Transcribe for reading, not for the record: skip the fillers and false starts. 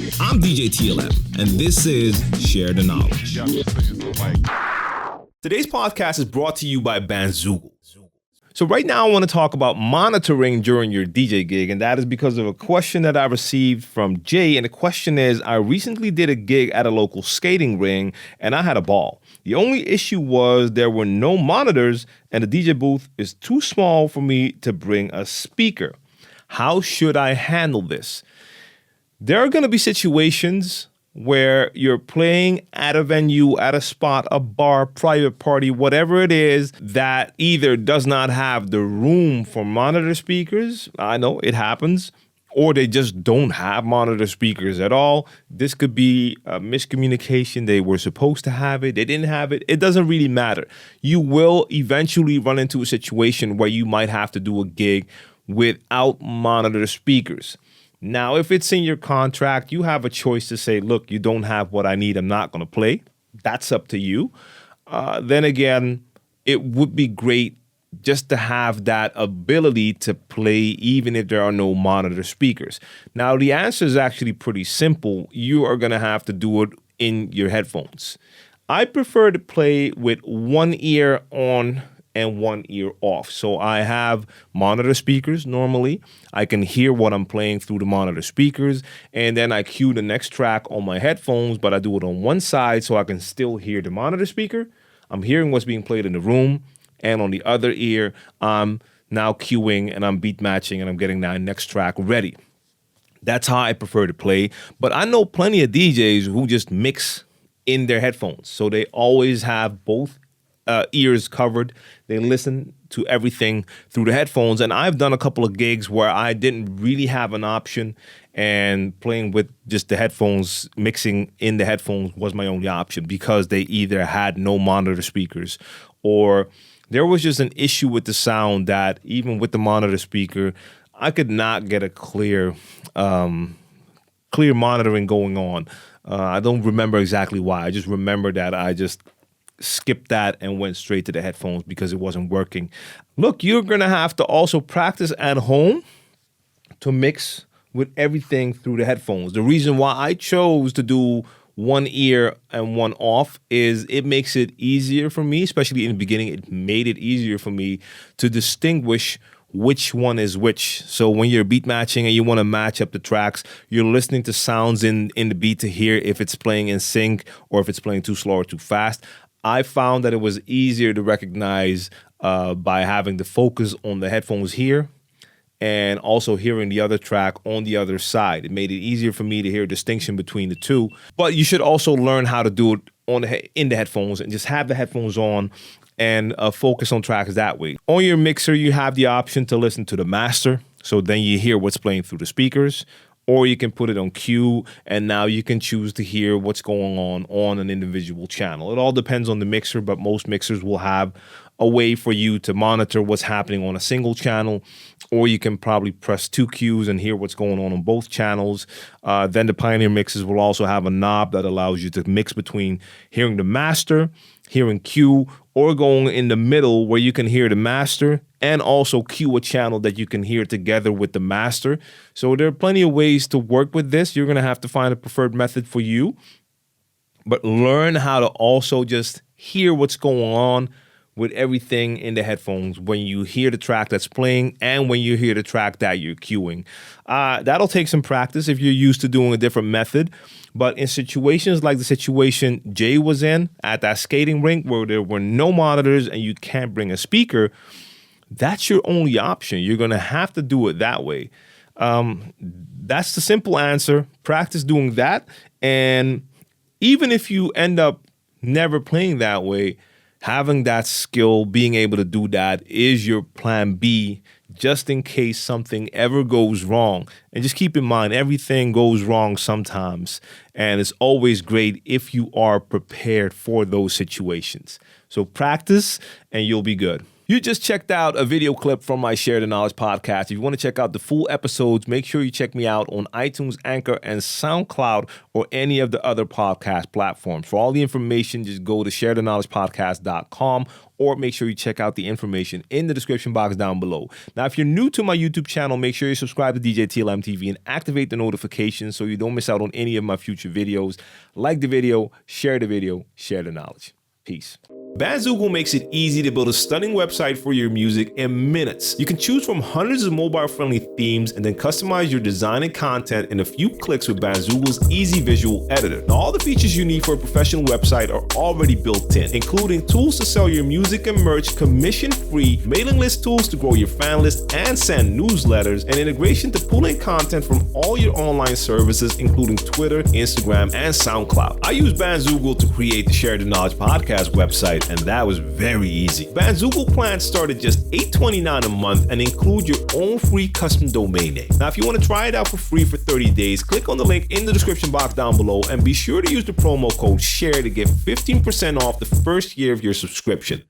I'm djTLM, and this is Share the Knowledge. Today's podcast is brought to you by Bandzoogle. So right now I want to talk about monitoring during your DJ gig, and that is because of a question that I received from Jay. And the question is, I recently did a gig at a local skating ring, and I had a ball. The only issue was there were no monitors, and the DJ booth is too small for me to bring a speaker. How should I handle this? There are going to be situations where you're playing at a venue, at a spot, a bar, private party, whatever it is, that either does not have the room for monitor speakers. I know it happens. Or they just don't have monitor speakers at all. This could be a miscommunication. They were supposed to have it. They didn't have it. It doesn't really matter. You will eventually run into a situation where you might have to do a gig without monitor speakers. Now, if it's in your contract, you have a choice to say, look, you don't have what I need. I'm not going to play. That's up to you. Then again, it would be great just to have that ability to play even if there are no monitor speakers. Now, the answer is actually pretty simple. You are going to have to do it in your headphones. I prefer to play with one ear on and one ear off. So I have monitor speakers normally. I can hear what I'm playing through the monitor speakers, and then I cue the next track on my headphones, but I do it on one side so I can still hear the monitor speaker. I'm hearing what's being played in the room, and on the other ear, I'm now cueing and I'm beat matching and I'm getting that next track ready. That's how I prefer to play, but I know plenty of DJs who just mix in their headphones. So they always have both ears covered. They listen to everything through the headphones. And I've done a couple of gigs where I didn't really have an option, and playing with just the headphones, mixing in the headphones was my only option because they either had no monitor speakers or there was just an issue with the sound that even with the monitor speaker, I could not get a clear monitoring going on. I don't remember exactly why. I just remember that I just skipped that and went straight to the headphones because it wasn't working. Look, you're going to have to also practice at home to mix with everything through the headphones. The reason why I chose to do one ear and one off is it makes it easier for me, especially in the beginning. It made it easier for me to distinguish which one is which. So when you're beat matching and you want to match up the tracks, you're listening to sounds in the beat to hear if it's playing in sync or if it's playing too slow or too fast. I found that it was easier to recognize by having the focus on the headphones here and also hearing the other track on the other side. It made it easier for me to hear a distinction between the two. But you should also learn how to do it in the headphones and just have the headphones on and focus on tracks that way. On your mixer, you have the option to listen to the master. So then you hear what's playing through the speakers. Or you can put it on cue, and now you can choose to hear what's going on an individual channel. It all depends on the mixer, but most mixers will have a way for you to monitor what's happening on a single channel, or you can probably press two cues and hear what's going on both channels. Then the Pioneer mixers will also have a knob that allows you to mix between hearing the master, hearing cue, or going in the middle where you can hear the master and also cue a channel that you can hear together with the master. So there are plenty of ways to work with this. You're going to have to find a preferred method for you, but learn how to also just hear what's going on with everything in the headphones when you hear the track that's playing and when you hear the track that you're cueing. That'll take some practice if you're used to doing a different method. But in situations like the situation Jay was in at that skating rink where there were no monitors and you can't bring a speaker, that's your only option. You're going to have to do it that way. That's the simple answer. Practice doing that. And even if you end up never playing that way, having that skill, being able to do that is your plan B, just in case something ever goes wrong. And just keep in mind, everything goes wrong sometimes. And it's always great if you are prepared for those situations. So practice and you'll be good. You just checked out a video clip from my Share the Knowledge podcast. If you want to check out the full episodes, make sure you check me out on iTunes, Anchor, and SoundCloud, or any of the other podcast platforms. For all the information, just go to sharethenowledgepodcast.com, or make sure you check out the information in the description box down below. Now, if you're new to my YouTube channel, make sure you subscribe to djTLMtv and activate the notifications so you don't miss out on any of my future videos. Like the video, share the knowledge. Peace. Bandzoogle makes it easy to build a stunning website for your music in minutes. You can choose from hundreds of mobile-friendly themes and then customize your design and content in a few clicks with Bandzoogle's easy visual editor. Now, all the features you need for a professional website are already built in, including tools to sell your music and merch commission-free, mailing list tools to grow your fan list and send newsletters, and integration to pull in content from all your online services, including Twitter, Instagram, and SoundCloud. I use Bandzoogle to create the Share the Knowledge podcast website, and that was very easy. Bandzoogle plans start at just $8.29 a month and include your own free custom domain name. Now, if you want to try it out for free for 30 days, click on the link in the description box down below and be sure to use the promo code SHARE to get 15% off the first year of your subscription.